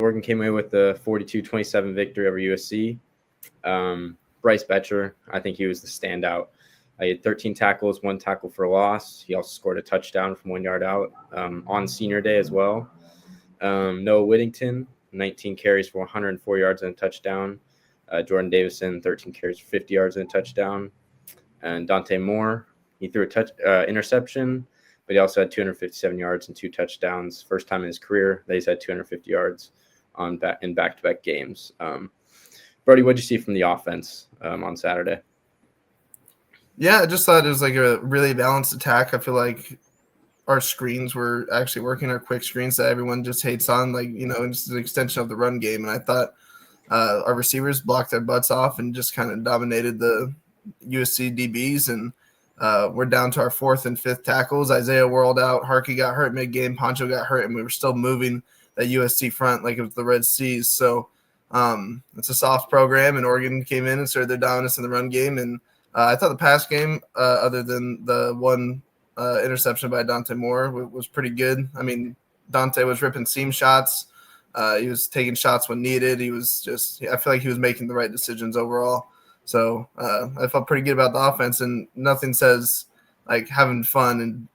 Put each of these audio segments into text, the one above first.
Oregon came away with the 42-27 victory over USC. Bryce Boettcher, I think he was the standout. He had 13 tackles, 1 tackle for a loss. He also scored a touchdown from 1 yard out on senior day as well. Noah Whittington, 19 carries for 104 yards and a touchdown. Jordan Davison, 13 carries for 50 yards and a touchdown. And Dante Moore, he threw a interception, but he also had 257 yards and 2 touchdowns. First time in his career that he's had 250 yards in back-to-back games. Brody, what did you see from the offense on Saturday? Yeah, I just thought it was like a really balanced attack. I feel like our screens were actually working, our quick screens that everyone just hates on, like, it's an extension of the run game. And I thought our receivers blocked their butts off and just kind of dominated the USC DBs. And we're down to our 4th and 5th tackles. Isaiah whirled out. Harkey got hurt mid-game. Poncho got hurt, and we were still moving that USC front like it was the Red Seas. So it's a soft program, and Oregon came in and started their dominance in the run game. And I thought the pass game, other than the one interception by Dante Moore, was pretty good. I mean, Dante was ripping seam shots. He was taking shots when needed. I feel like he was making the right decisions overall. So I felt pretty good about the offense, and nothing says like having fun and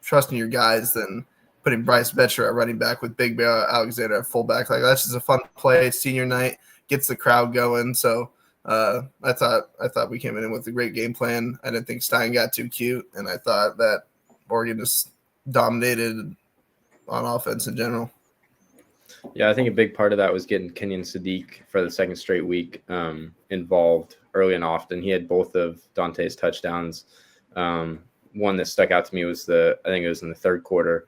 trusting your guys than putting Bryce Boettcher at running back with Big Bear Alexander at fullback. Like, that's just a fun play. Senior night gets the crowd going. So I thought we came in with a great game plan. I didn't think Stein got too cute, and I thought that Oregon just dominated on offense in general. Yeah, I think a big part of that was getting Kenyon Sadiq for the second straight week involved early and often. He had both of Dante's touchdowns. One that stuck out to me was I think it was in the third quarter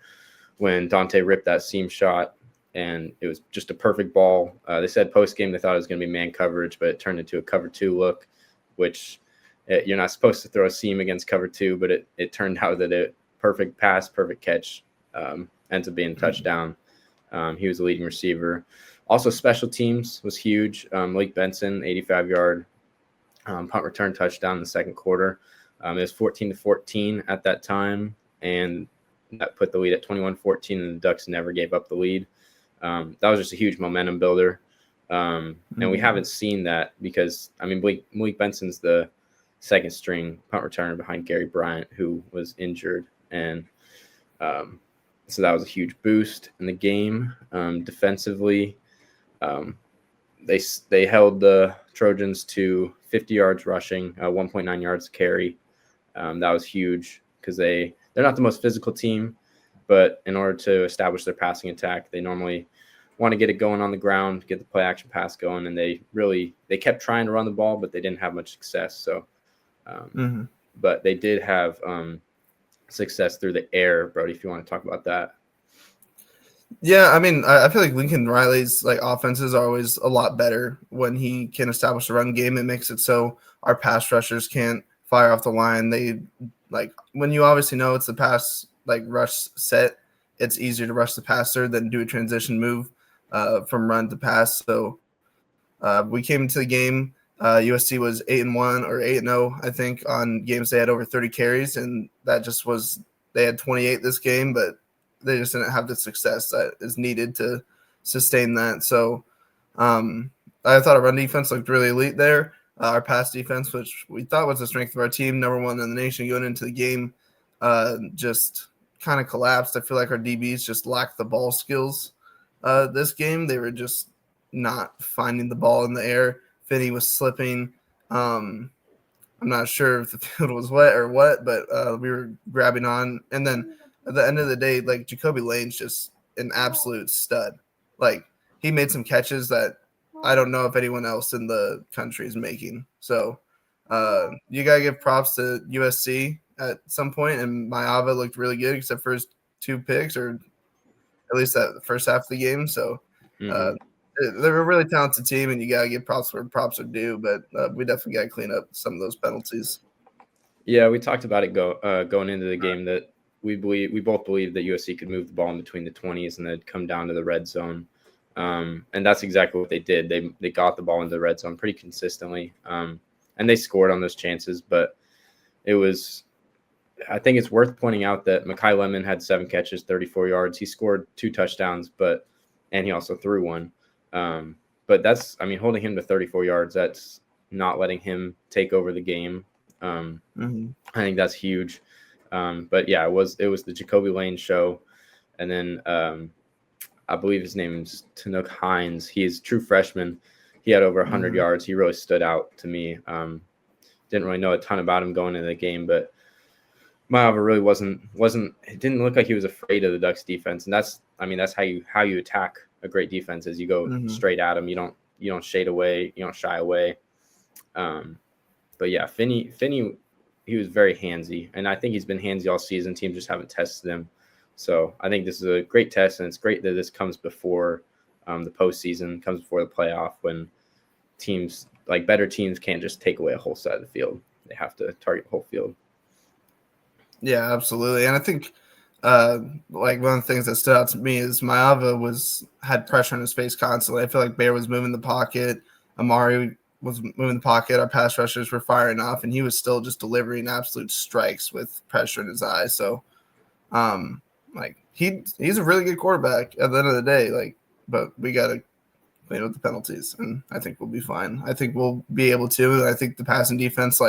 when Dante ripped that seam shot, and it was just a perfect ball. They said post-game they thought it was going to be man coverage, but it turned into a cover 2 look, which you're not supposed to throw a seam against cover 2, but it turned out that perfect pass, perfect catch, ends up being a touchdown. He was the leading receiver. Also, special teams was huge. Malik Benson, 85-yard punt return touchdown in the second quarter. It was 14-14 at that time, and that put the lead at 21-14, and the Ducks never gave up the lead. That was just a huge momentum builder. And we haven't seen that because, I mean, Malik Benson's the second string punt returner behind Gary Bryant, who was injured. And so that was a huge boost in the game. Defensively, they held the Trojans to 50 yards rushing, 1.9 yards carry. That was huge because they're not the most physical team, but in order to establish their passing attack, they normally want to get it going on the ground, get the play action pass going, and they kept trying to run the ball, but they didn't have much success. So, but they did have success through the air. Brody, if you want to talk about that. Yeah, I mean, I feel like Lincoln Riley's offenses are always a lot better when he can establish the run game. It makes it so our pass rushers can't fire off the line. They when you obviously know it's the pass rush set, it's easier to rush the passer than do a transition move from run to pass. So we came into the game. USC was 8-1 or 8-0, I think, on games they had over 30 carries, and that just was they had 28 this game, but they just didn't have the success that is needed to sustain that. So I thought our run defense looked really elite there. Our pass defense, which we thought was the strength of our team, number 1 in the nation going into the game, just kind of collapsed. I feel like our DBs just lacked the ball skills this game. They were just not finding the ball in the air. Finney was slipping. I'm not sure if the field was wet or what, but we were grabbing on. And then at the end of the day, Jacoby Lane's just an absolute stud. He made some catches that I don't know if anyone else in the country is making. So you got to give props to USC at some point, and Maava looked really good except for his 2 picks, or at least that the first half of the game. So they're a really talented team, and you got to give props where props are due, but we definitely got to clean up some of those penalties. Yeah, we talked about it going into the game that we both believe that USC could move the ball in between the 20s and then come down to the red zone. And that's exactly what they did. They got the ball into the red zone pretty consistently, and they scored on those chances. But I think it's worth pointing out that Mekhi Lemon had 7 catches, 34 yards. He scored 2 touchdowns, and he also threw 1. But that's, I mean, holding him to 34 yards, that's not letting him take over the game. I think that's huge. But yeah, it was the Jacoby Lane show. And then I believe his name is Tanook Hines. He is a true freshman. He had over 100 yards. He really stood out to me. Didn't really know a ton about him going into the game, but Maava really wasn't. It didn't look like he was afraid of the Ducks defense, and that's how you attack a great defense is you go straight at him. You don't shade away. You don't shy away. But yeah, Finney, he was very handsy, and I think he's been handsy all season. Teams just haven't tested him. So I think this is a great test, and it's great that this comes before the postseason, comes before the playoff, when teams like better teams can't just take away a whole side of the field. They have to target the whole field. Yeah, absolutely. And I think like one of the things that stood out to me is Maava had pressure in his face constantly. I feel like Bear was moving the pocket. Amari was moving the pocket. Our pass rushers were firing off, and he was still just delivering absolute strikes with pressure in his eyes. So, like he's a really good quarterback at the end of the day. Like, but we got to clean up the penalties, and I think we'll be fine. I think we'll be able to. And I think the passing defense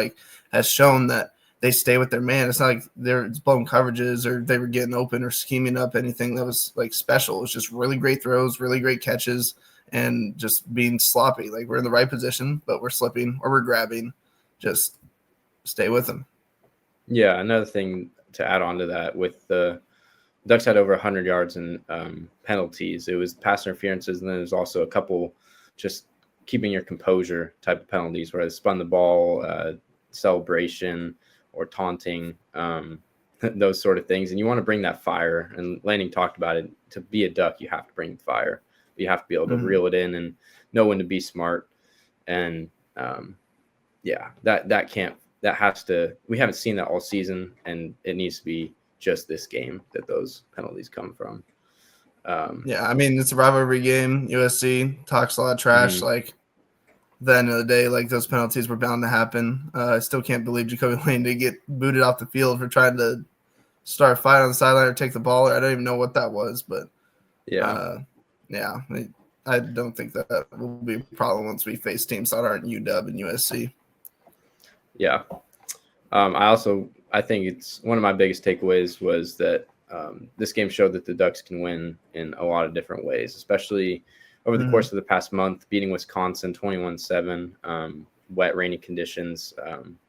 has shown that they stay with their man. It's not like they're blown coverages or they were getting open or scheming up anything that was special. It was just really great throws, really great catches, and just being sloppy. Like, we're in the right position, but we're slipping or we're grabbing. Just stay with them. Yeah, another thing to add on to that, with the Ducks had over 100 yards in penalties. It was pass interferences, and then there's also a couple just keeping your composure type of penalties where they spun the ball, celebration, or taunting, those sort of things. And you want to bring that fire. And Lanning talked about it. To be a Duck, you have to bring fire. You have to be able to reel it in and know when to be smart. And that has to. We haven't seen that all season, and it needs to be just this game that those penalties come from. I mean, it's a rivalry game. USC talks a lot of trash. Like, at the end of the day, those penalties were bound to happen. I still can't believe Jacoby Lane did get booted off the field for trying to start a fight on the sideline or take the ball. I don't even know what that was, but I don't think that will be a problem once we face teams that aren't UW and USC. Yeah. I think it's one of my biggest takeaways was that this game showed that the Ducks can win in a lot of different ways, especially over the course of the past month, beating Wisconsin 21-7, wet, rainy conditions.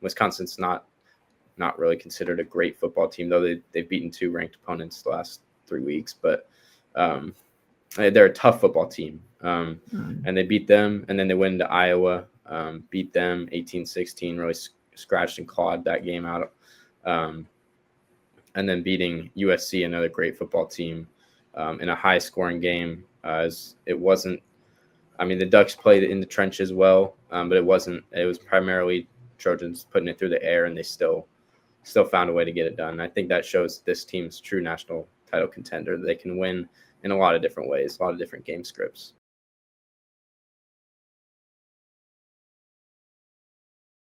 Wisconsin's not really considered a great football team, though they've beaten two ranked opponents the last 3 weeks. But they're a tough football team, and they beat them, and then they went into Iowa, beat them 18-16, really scratched and clawed that game out. And then beating USC, another great football team, in a high-scoring game. As it wasn't, the Ducks played in the trenches well, but it wasn't. It was primarily Trojans putting it through the air, and they still found a way to get it done. I think that shows this team's true national title contender. They can win in a lot of different ways, a lot of different game scripts.